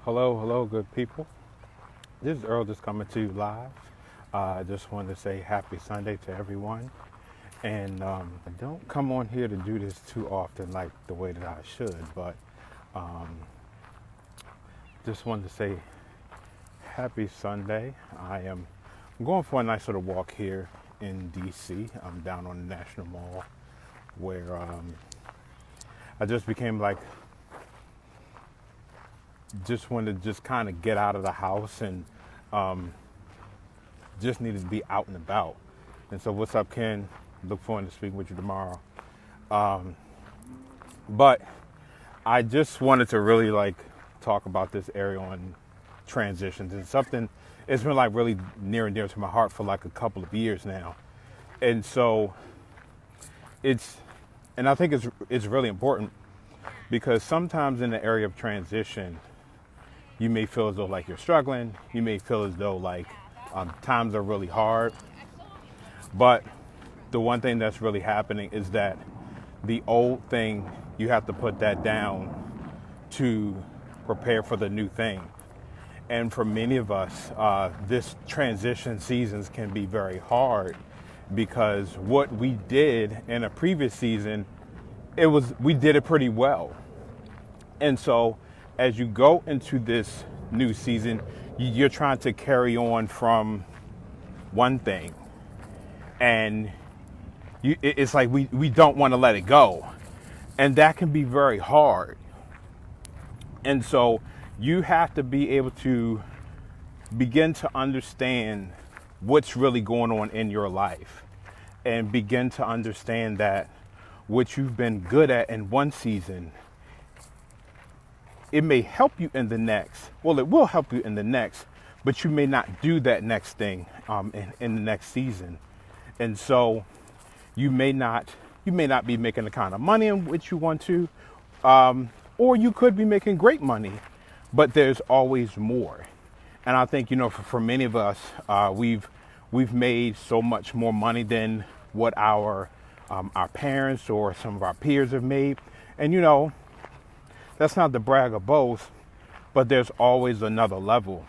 Hello, good people. This is Earl just coming to you live. I just wanted to say happy Sunday to everyone. And I don't come on here to do this too often like the way that I should, but um, just wanted to say happy Sunday. I'm going for a nice little walk here in DC. I'm down on the National Mall where I just became like just wanted to just kind of get out of the house and um, just needed to be out and about. And so, what's up, Ken? Look forward to speaking with you tomorrow. But I just wanted to really like talk about this area on transitions and something. It's been like really near and dear to my heart for like a couple of years now, and so it's and I think it's really important because sometimes in the area of transition you may feel as though like you're struggling. You may feel as though like times are really hard. But the one thing that's really happening is that the old thing, you have to put that down to prepare for the new thing. And for many of us, this transition seasons can be very hard because what we did in a previous season, we did it pretty well. And so as you go into this new season, you're trying to carry on from one thing. And it's like we don't want to let it go. And that can be very hard. And so you have to be able to begin to understand what's really going on in your life and begin to understand that what you've been good at in one season, it may help you in the next. Well, it will help you in the next, but you may not do that next thing in the next season. And so you may not be making the kind of money in which you want to, or you could be making great money, but there's always more. And I think, for many of us, we've made so much more money than what our parents or some of our peers have made. And, that's not to brag or boast, but there's always another level.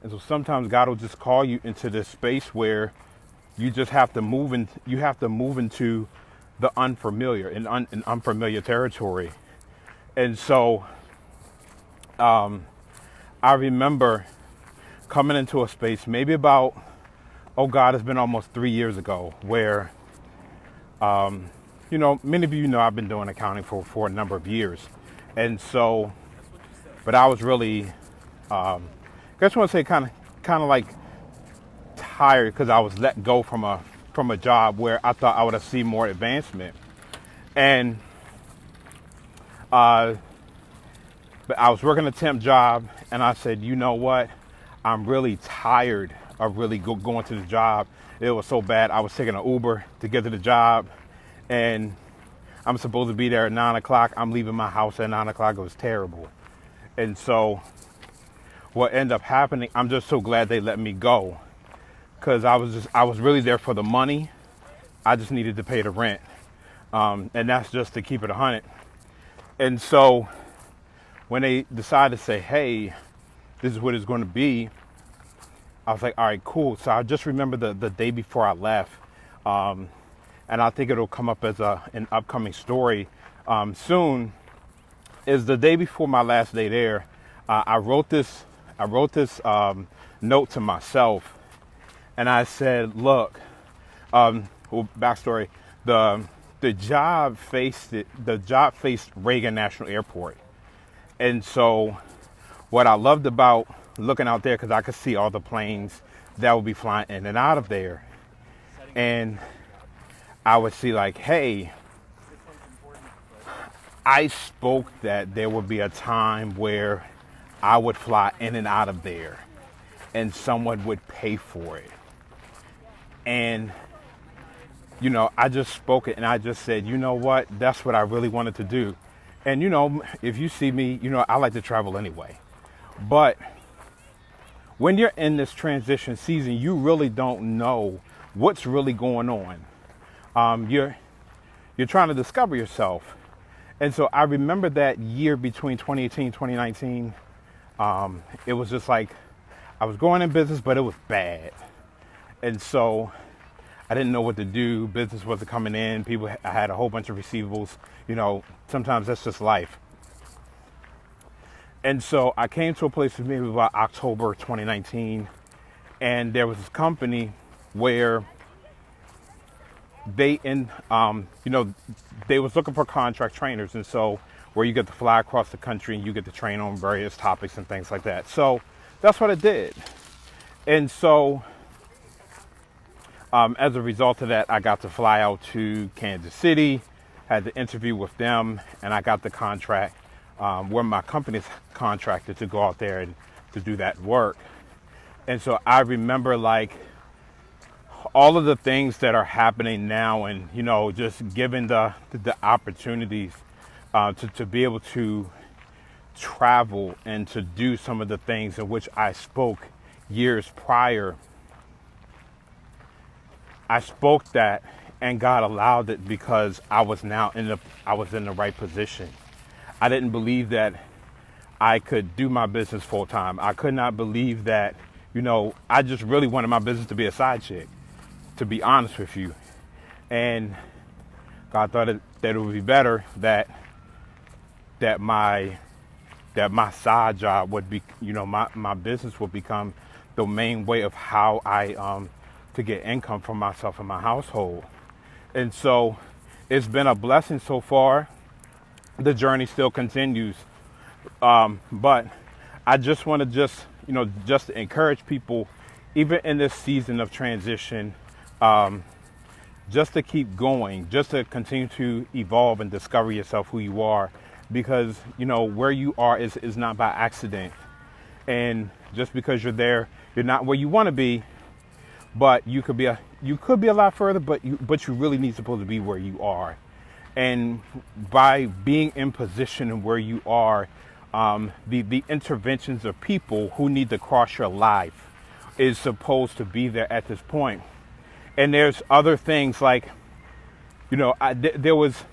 And so sometimes God will just call you into this space where you just have to move into the unfamiliar and unfamiliar territory. And so I remember coming into a space maybe about, it's been almost 3 years ago where, many of you know I've been doing accounting for a number of years. And so, but I was really, I just want to say kind of like tired because I was let go from a job where I thought I would have seen more advancement. And, but I was working a temp job and I said, you know what? I'm really tired of really going to the job. It was so bad. I was taking an Uber to get to the job and I'm supposed to be there at 9 o'clock. I'm leaving my house at 9 o'clock. It was terrible. And so what ended up happening, I'm just so glad they let me go because I was really there for the money. I just needed to pay the rent. And that's just to keep it 100. And so when they decided to say, hey, this is what it's going to be, I was like, all right, cool. So I just remember the day before I left. And I think it'll come up as an upcoming story soon, is the day before my last day there. I wrote this note to myself, and I said, look, backstory, the job faced Reagan National Airport. And so what I loved about looking out there, because I could see all the planes that would be flying in and out of there. And I would see like, hey, I spoke that there would be a time where I would fly in and out of there and someone would pay for it. And, I just spoke it and I just said, you know what? That's what I really wanted to do. And, if you see me, I like to travel anyway. But when you're in this transition season, you really don't know what's really going on. You're trying to discover yourself. And so I remember that year between 2018 and 2019, It was just like I was going in business, but it was bad. And so I didn't know what to do. Business wasn't coming in. I had a whole bunch of receivables. Sometimes that's just life. And so I came to a place with maybe about October 2019, and there was this company where they was looking for contract trainers, and so where you get to fly across the country and you get to train on various topics and things like that. So that's what I did. And so as a result of that, I got to fly out to Kansas City, had the interview with them, and I got the contract where my company's contracted to go out there and to do that work. And so I remember like all of the things that are happening now, and just given the opportunities to be able to travel and to do some of the things in which I spoke years prior. I spoke that, and God allowed it because I was in the right position. I didn't believe that I could do my business full time. I could not believe that, I just really wanted my business to be a side chick, to be honest with you. And God thought that it would be better that my side job would be, my business would become the main way of how I to get income for myself and my household. And so it's been a blessing so far. The journey still continues. But I just want to just to encourage people, even in this season of transition, just to keep going, just to continue to evolve and discover yourself, who you are, because, where you are is not by accident. And just because you're there, you're not where you want to be, but you could be a lot further, but you really need supposed to be where you are. And by being in position and where you are, the interventions of people who need to cross your life is supposed to be there at this point. And there's other things like, there was,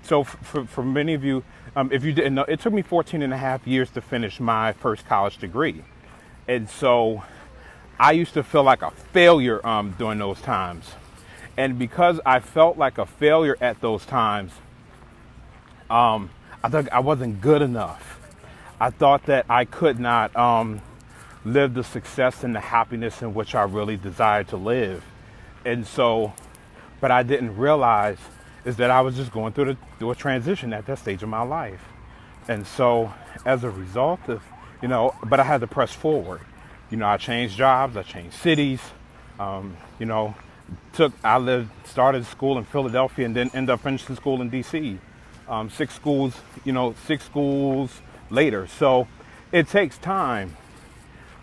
so for many of you, if you didn't know, it took me 14 and a half years to finish my first college degree. And so I used to feel like a failure during those times. And because I felt like a failure at those times, I thought I wasn't good enough. I thought that I could not live the success and the happiness in which I really desired to live. And so, but I didn't realize is that I was just going through a transition at that stage of my life. And so as a result of, but I had to press forward. I changed jobs, I changed cities, started school in Philadelphia and then ended up finishing school in DC. 6 schools later. So it takes time,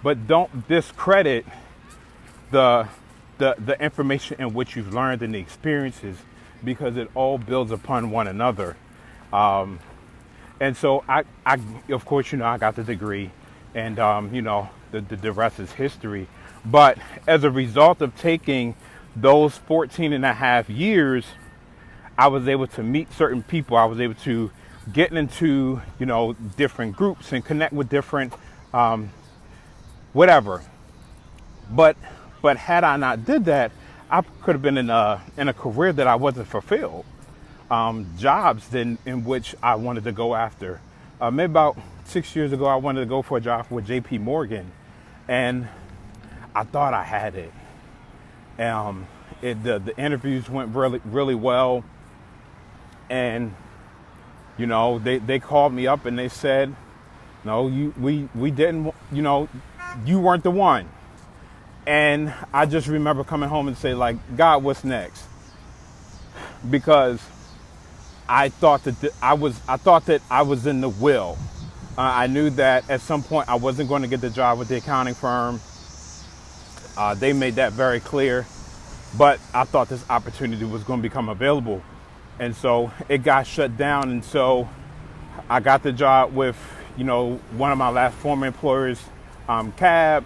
but don't discredit the information in which you've learned and the experiences, because it all builds upon one another. And so I of course, I got the degree, and the rest is history. But as a result of taking those 14 and a half years, I was able to meet certain people. I was able to get into, different groups and connect with different, whatever. But had I not did that, I could have been in a career that I wasn't fulfilled. Jobs in which I wanted to go after. Maybe about 6 years ago, I wanted to go for a job with JP Morgan, and I thought I had it. The interviews went really, really well, and they called me up and they said, "No, we didn't. You weren't the one." And I just remember coming home and say, like, God, what's next? Because I thought that I was in the will. I knew that at some point I wasn't going to get the job with the accounting firm. They made that very clear, but I thought this opportunity was going to become available. And so it got shut down. And so I got the job with, one of my last former employers, Cab,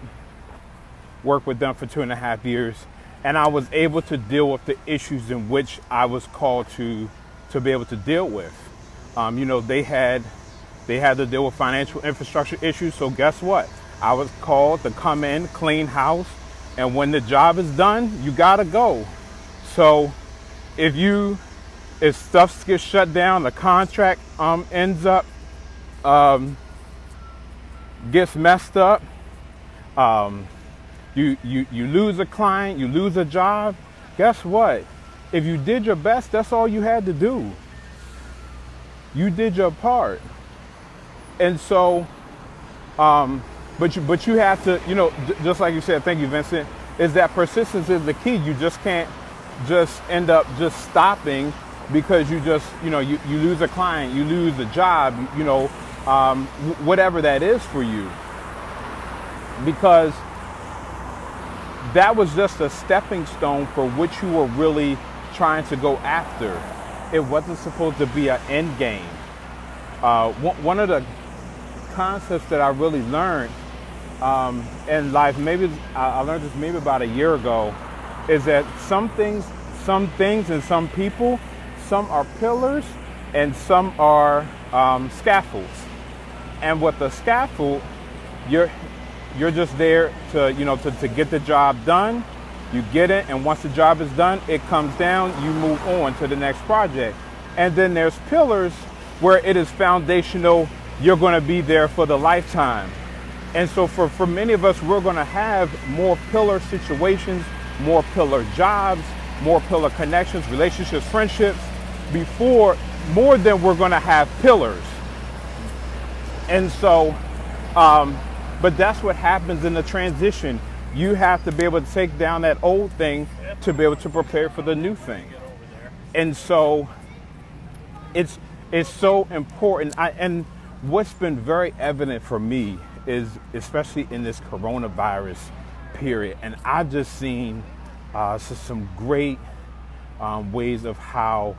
worked with them for 2.5 years. And I was able to deal with the issues in which I was called to be able to deal with. They had They had to deal with financial infrastructure issues. So guess what? I was called to come in, clean house, and when the job is done, you gotta go. So if stuff gets shut down, the contract ends up gets messed up, you lose a client, you lose a job. Guess what? If you did your best, that's all you had to do. You did your part. And so, but you have to, just like you said, thank you, Vincent, is that persistence is the key. You just can't just end up just stopping because you just, you lose a client, you lose a job, whatever that is for you. Because that was just a stepping stone for what you were really trying to go after. It wasn't supposed to be an end game. One of the concepts that I really learned in life, maybe I learned this maybe about a year ago, is that some things and some people, some are pillars and some are scaffolds. And with the scaffold, you're just there to get the job done. You get it, and once the job is done, it comes down, you move on to the next project. And then there's pillars where it is foundational. You're going to be there for the lifetime. And so for many of us, we're going to have more pillar situations, more pillar jobs, more pillar connections, relationships, friendships, more than we're going to have pillars. And so, but that's what happens in the transition. You have to be able to take down that old thing to be able to prepare for the new thing. And so it's so important. And what's been very evident for me is, especially in this coronavirus period, and I've just seen some great ways of how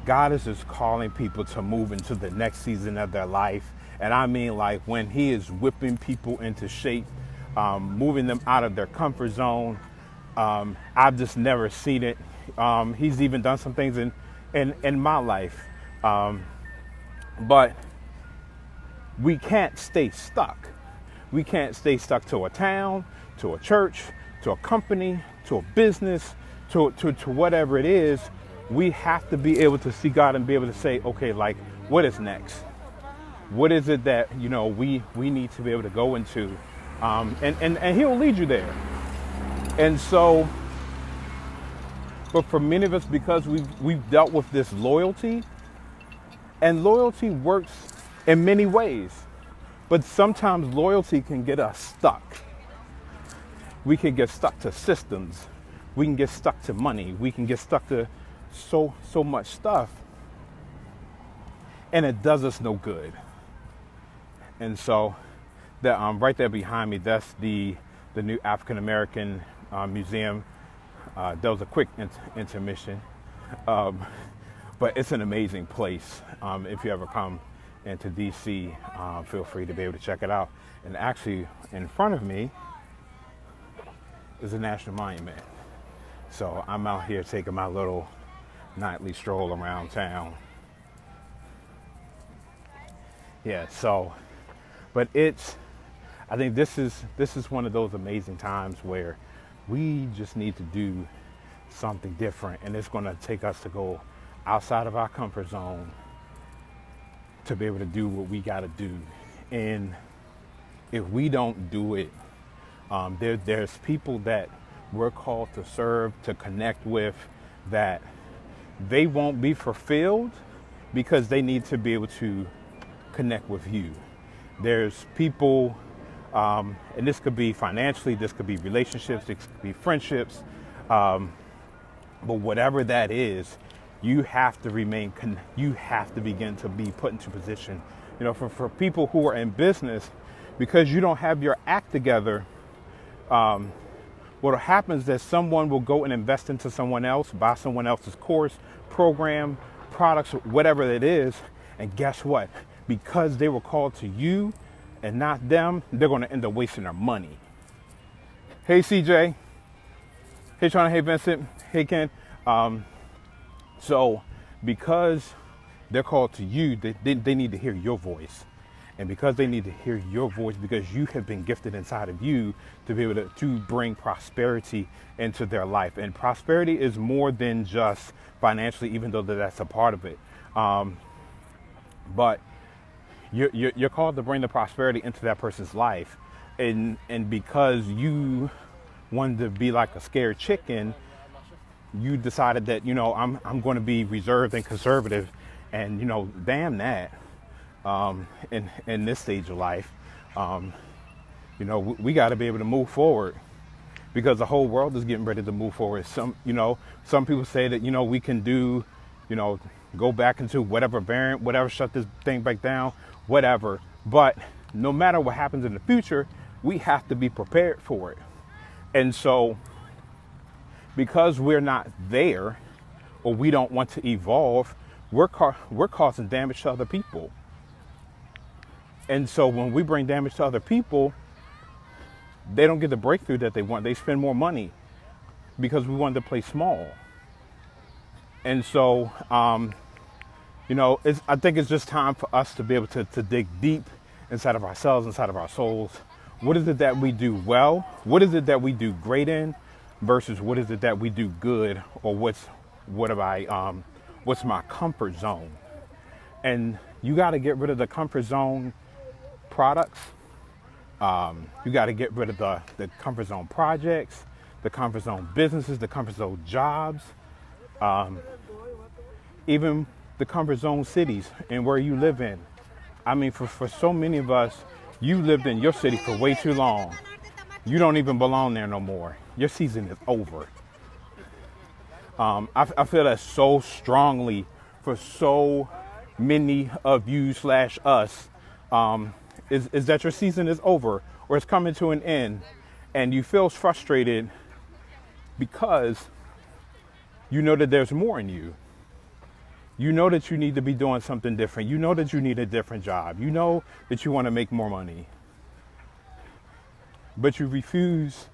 God is just calling people to move into the next season of their life. And I mean, like, when he is whipping people into shape, moving them out of their comfort zone. I've just never seen it. He's even done some things in my life. But we can't stay stuck. We can't stay stuck to a town, to a church, to a company, to a business, to whatever it is. We have to be able to see God and be able to say, okay, like, what is next? What is it that, we need to be able to go into? And he'll lead you there. And so, but for many of us, because we've dealt with this loyalty, and loyalty works in many ways, but sometimes loyalty can get us stuck. We can get stuck to systems. We can get stuck to money. We can get stuck to so much stuff, and it does us no good. And so, that right there behind me, that's the new African American museum. That was a quick intermission, but it's an amazing place. If you ever come into DC, feel free to be able to check it out. And actually, in front of me is a national monument. So I'm out here taking my little nightly stroll around town. Yeah. So, but I think this is one of those amazing times where we just need to do something different, and it's going to take us to go outside of our comfort zone to be able to do what we got to do. And if we don't do it, there's people that we're called to serve, to connect with, that they won't be fulfilled because they need to be able to connect with you. There's people, and this could be financially, this could be relationships, this could be friendships, but whatever that is, you have to you have to begin to be put into position. For people who are in business, because you don't have your act together, what happens is that someone will go and invest into someone else, buy someone else's course, program, products, whatever it is, and guess what? Because they were called to you and not them, they're going to end up wasting their money. Hey, CJ. Hey, Shauna. Hey, Vincent. Hey, Ken. So because they're called to you, they need to hear your voice. And because they need to hear your voice, because you have been gifted inside of you to be able to bring prosperity into their life. And prosperity is more than just financially, even though that's a part of it. But you're called to bring the prosperity into that person's life. And because you wanted to be like a scared chicken, you decided that, I'm going to be reserved and conservative. And, damn that. In this stage of life, we got to be able to move forward because the whole world is getting ready to move forward. Some people say that, we can do, go back into whatever variant, whatever, shut this thing back down, whatever. But no matter what happens in the future, we have to be prepared for it. And so because we're not there or we don't want to evolve, we're causing damage to other people. And so when we bring damage to other people, they don't get the breakthrough that they want. They spend more money because we wanted to play small. And so, I think it's just time for us to be able to dig deep inside of ourselves, inside of our souls. What is it that we do well? What is it that we do great in versus what is it that we do good? Or what's my comfort zone? And you got to get rid of the comfort zone products. You got to get rid of the comfort zone projects, the comfort zone businesses, the comfort zone jobs, even the comfort zone cities and where you live in. I mean, for so many of us, you lived in your city for way too long. You don't even belong there no more. Your season is over. I feel that so strongly for so many of you / us, is that your season is over or it's coming to an end, and you feel frustrated because you know that there's more in you. You know that you need to be doing something different. You know that you need a different job. You know that you want to make more money, but you refuse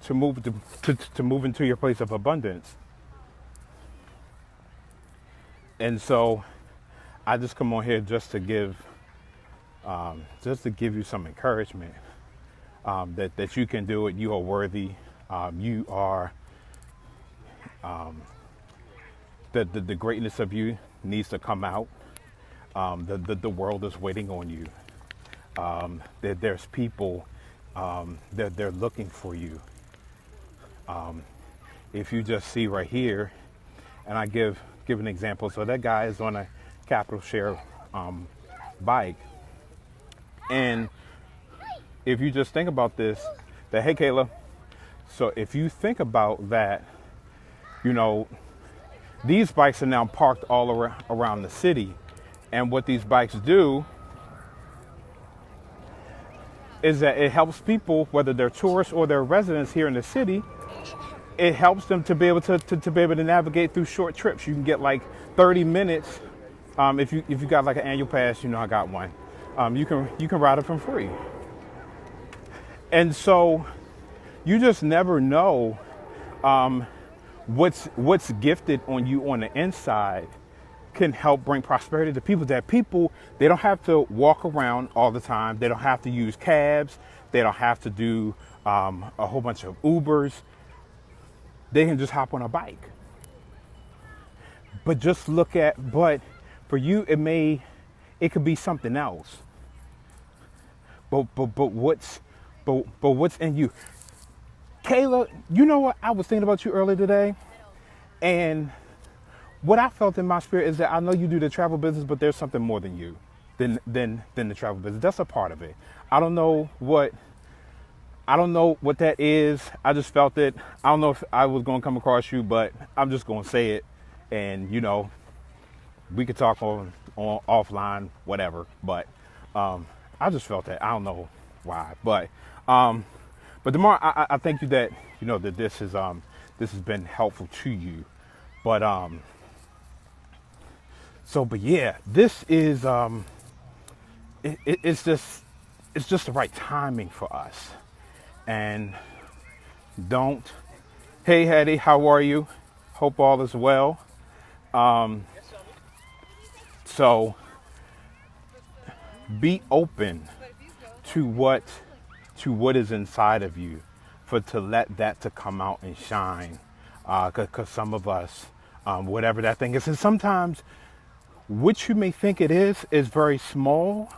to move to move into your place of abundance. And so I just come on here just to give you some encouragement, that you can do it. You are worthy. You are, the greatness of you needs to come out. The world is waiting on you. There's people that they're looking for you. If you just see right here, and I give an example. So that guy is on a Capital Share bike. And if you just think about this, that, hey, Kayla, so if you think about that, these bikes are now parked all around the city. And what these bikes do is that it helps people, whether they're tourists or they're residents here in the city, it helps them to be able to navigate through short trips. You can get like 30 minutes. If you got like an annual pass, I got one. You can ride it for free. And so you just never know what's gifted on you on the inside can help bring prosperity to people. That people, they don't have to walk around all the time. They don't have to use cabs. They don't have to do a whole bunch of Ubers. They can just hop on a bike. But for you, it could be something else. But what's in you? Kayla, you know what? I was thinking about you earlier today, and what I felt in my spirit is that I know you do the travel business, but there's something more than you, than the travel business. That's a part of it. I don't know what that is. I just felt it. I don't know if I was going to come across you, but I'm just going to say it. And, we could talk on offline, whatever. But I just felt that. I don't know why. But the more I thank you that, that this has been helpful to you. But yeah, this is it's just the right timing for us. And hey Hattie, how are you? Hope all is well. So be open to what is inside of you, for to let that to come out and shine. Because some of us, whatever that thing is, and sometimes what you may think it is very small,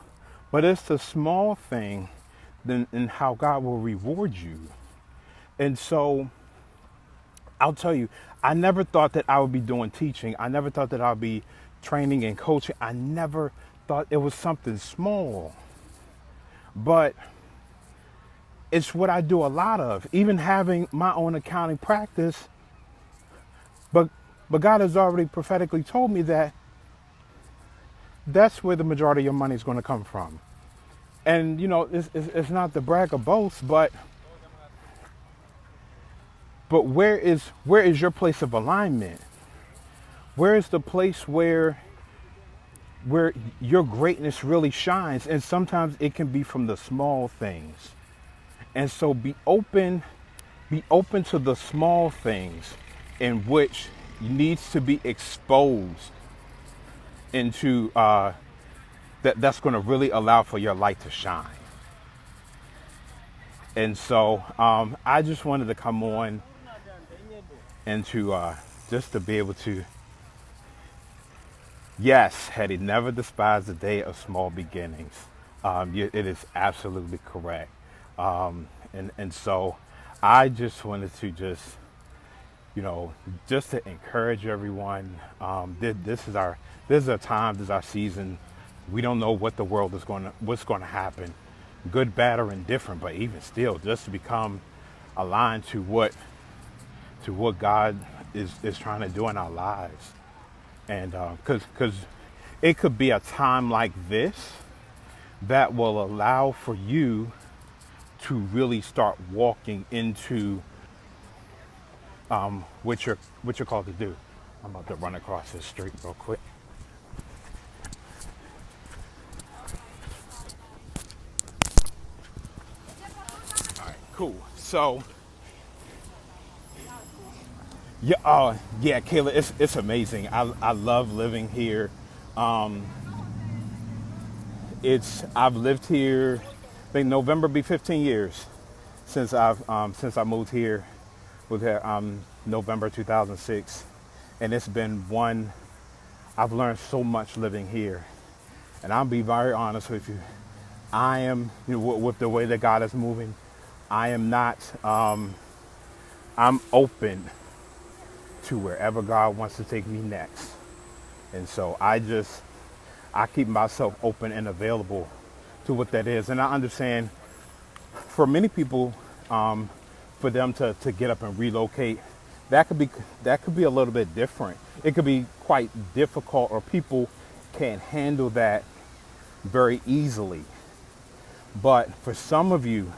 but it's the small thing then in how God will reward you. And so I'll tell you, I never thought that I would be doing teaching. I never thought that I'd be training and coaching. I never thought it was something small. But it's what I do a lot of, even having my own accounting practice. But God has already prophetically told me that that's where the majority of your money is going to come from. And, you know, it's not to brag or boast, but where is your place of alignment? Where is the place where your greatness really shines? And sometimes it can be from the small things. And so be open to the small things in which needs to be exposed into that's going to really allow for your light to shine. And so I just wanted to come on and to just to be able to, yes, Hetty, never despise the day of small beginnings. It is absolutely correct. And so I just wanted to just, you know, just to encourage everyone. This is our time, this is our season. We don't know what the world is what's going to happen, good, bad, or indifferent. But even still, just to become aligned to what God is trying to do in our lives, and because it could be a time like this that will allow for you to really start walking into what you're called to do. I'm about to run across this street real quick. All right, cool. So, yeah, Kayla, it's amazing. I love living here. I've lived here. I think November be 15 years since I moved here. Was here November 2006, and it's been one. I've learned so much living here, and I'll be very honest with you. I am, you know, with the way that God is moving, I am not. I'm open to wherever God wants to take me next, and so I keep myself open and available to what that is. And I understand for many people, for them to get up and relocate, that could be a little bit different. It could be quite difficult, or people can't handle that very easily. But for some of you,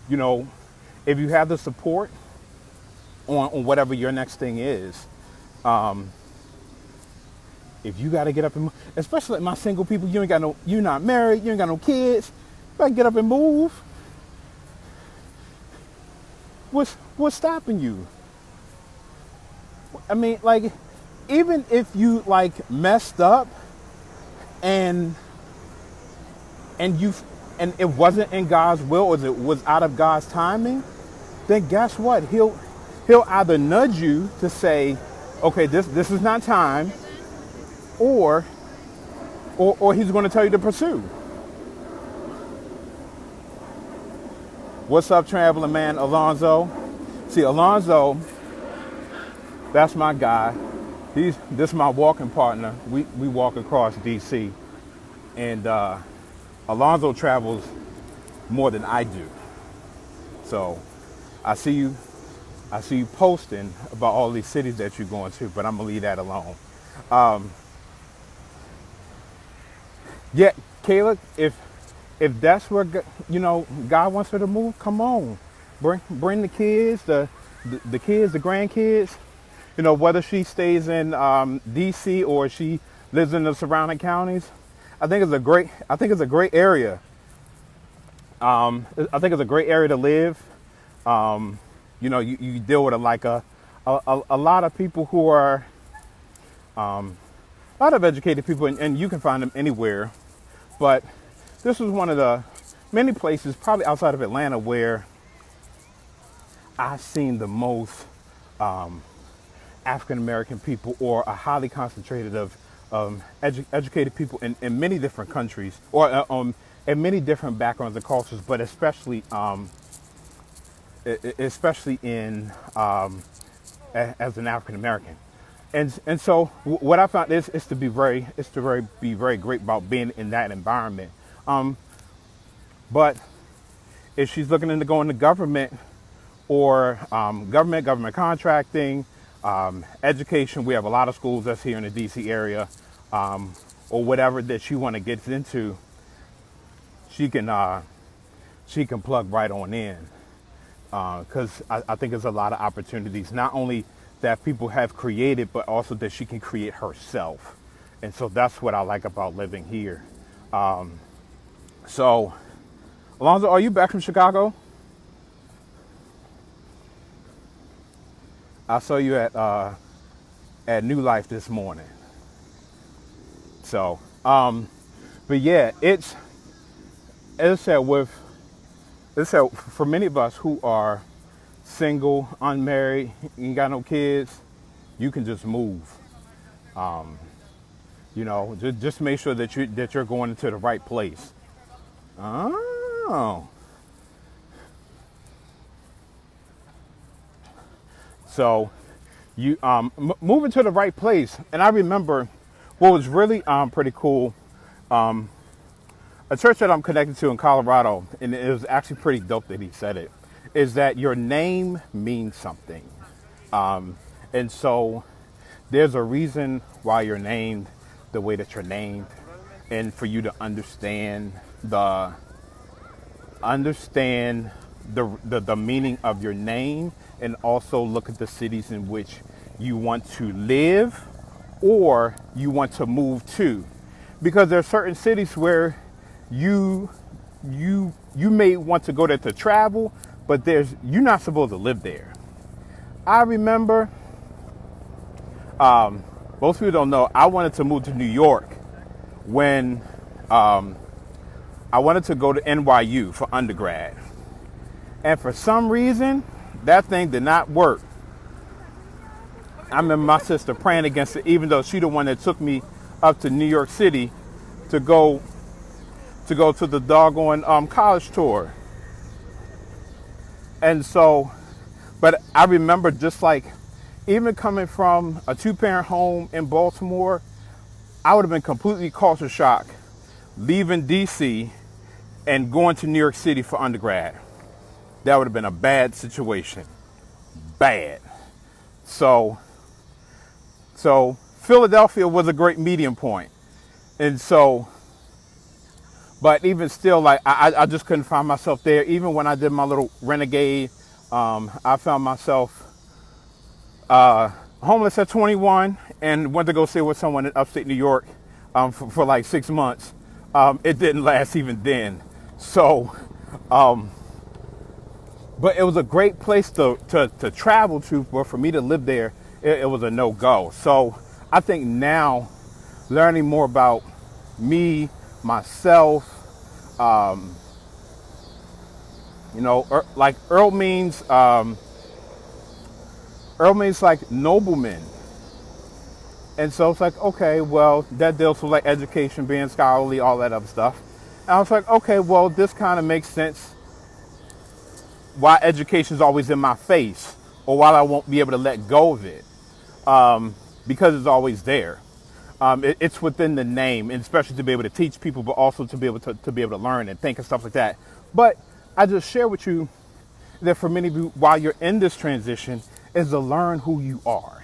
you know, if you have the support on whatever your next thing is, if you got to get up and move, especially like my single people, you're not married, you ain't got no kids, you got to get up and move. What's stopping you? I mean, like, even if you like messed up and it wasn't in God's will, or it was out of God's timing, then guess what? He'll either nudge you to say, okay, this is not time, or he's going to tell you to pursue. What's up, traveling man, Alonzo? See, Alonzo, that's my guy. This is my walking partner. We walk across DC, and Alonzo travels more than I do. So I see you posting about all these cities that you're going to, but I'm gonna leave that alone. Yeah, Kayla, if that's where God wants her to move, come on, bring the kids, the kids, the grandkids. You know, whether she stays in DC or she lives in the surrounding counties, I think it's a great area. I think it's a great area to live. You know, you deal with a lot of people who are a lot of educated people, and you can find them anywhere. But this was one of the many places, probably outside of Atlanta, where I've seen the most African American people, or a highly concentrated of educated people in many different countries, or in many different backgrounds and cultures, but especially in as an African American. And so what I found is to be very great about being in that environment. But if she's looking into going to government, or government contracting, education, we have a lot of schools that's here in the DC area, or whatever that she want to get into, she can plug right on in, because I think there's a lot of opportunities, not only that people have created, but also that she can create herself. And so that's what I like about living here. So, Alonzo, are you back from Chicago? I saw you at New Life this morning. So, but yeah, it's, as I said, for many of us who are single, unmarried, ain't got no kids, you can just move. Just make sure that you're going into the right place. Oh. So you moving to the right place. And I remember what was really pretty cool, a church that I'm connected to in Colorado, and it was actually pretty dope that he said it, is that your name means something. And so there's a reason why you're named the way that you're named, and for you to understand the meaning of your name, and also look at the cities in which you want to live or you want to move to. Because there are certain cities where you may want to go there to travel, but you're not supposed to live there. I remember, most people don't know, I wanted to move to New York when I wanted to go to NYU for undergrad. And for some reason, that thing did not work. I remember my sister praying against it, even though she's the one that took me up to New York City to go to the doggone college tour. And so, but I remember, just like, even coming from a 2-parent home in Baltimore, I would have been completely culture shock leaving DC and going to New York City for undergrad. That would have been a bad situation. Bad. So Philadelphia was a great medium point. And so, but even still, like, I just couldn't find myself there. Even when I did my little renegade, I found myself homeless at 21 and went to go stay with someone in upstate New York for like 6 months. It didn't last even then. So, but it was a great place to travel to, but for me to live there, it was a no-go. So I think now, learning more about me, myself, like Earl means like nobleman. And so it's like, okay, well, that deals with like education, being scholarly, all that other stuff. And I was like, okay, well, this kind of makes sense why education is always in my face, or why I won't be able to let go of it, because it's always there. It's within the name, and especially to be able to teach people, but also to be able to learn and think and stuff like that. But I just share with you that for many of you, while you're in this transition, is to learn who you are.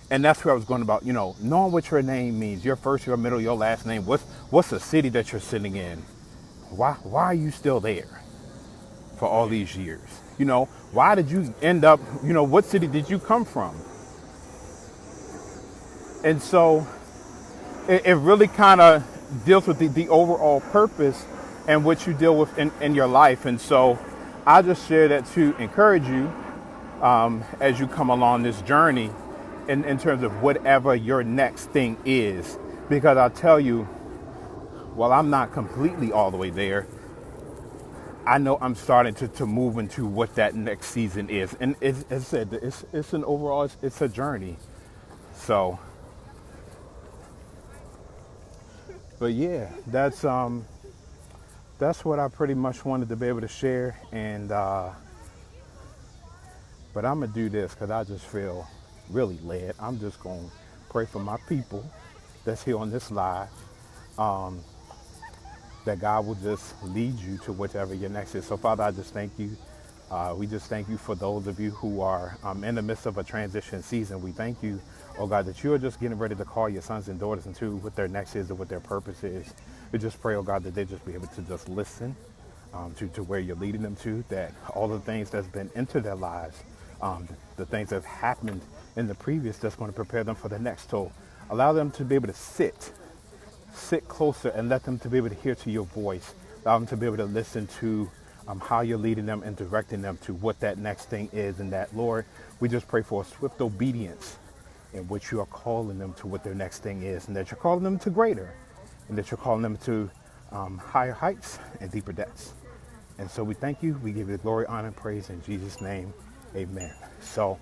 And that's where I was going about, knowing what your name means, your first, your middle, your last name. What's the city that you're sitting in? Why are you still there for all these years? Why did you end up, what city did you come from? And so it really kind of deals with the overall purpose and what you deal with in your life. And so I just share that to encourage you as you come along this journey in terms of whatever your next thing is. Because I'll tell you, while I'm not completely all the way there, I know I'm starting to move into what that next season is. And as I said, it's an overall, it's a journey. So, but yeah, that's what I pretty much wanted to be able to share. And but I'm gonna do this because I just feel really led. I'm just gonna pray for my people that's here on this live, that God will just lead you to whatever your next is. So Father, I just thank you. We just thank you for those of you who are in the midst of a transition season. We thank you, oh God, that you are just getting ready to call your sons and daughters into what their next is and what their purpose is. We just pray, oh God, that they just be able to just listen to where you're leading them to, that all the things that's been into their lives, the things that have happened in the previous, that's going to prepare them for the next. So allow them to be able to sit closer and let them to be able to hear to your voice. Allow them to be able to listen to how you're leading them and directing them to what that next thing is. And that, Lord, we just pray for a swift obedience in which you are calling them to what their next thing is, and that you're calling them to greater, and that you're calling them to higher heights and deeper depths. And so we thank you. We give you the glory, honor, and praise in Jesus' name. Amen. So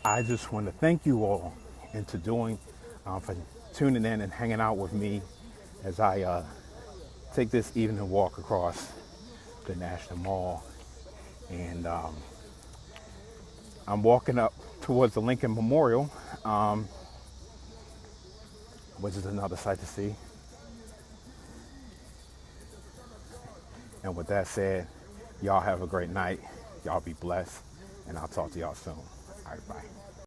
I just want to thank you all into doing for tuning in and hanging out with me as I take this evening walk across the National Mall. And I'm walking up towards the Lincoln Memorial, which is another sight to see. And with that said, y'all have a great night. Y'all be blessed. And I'll talk to y'all soon. All right, bye.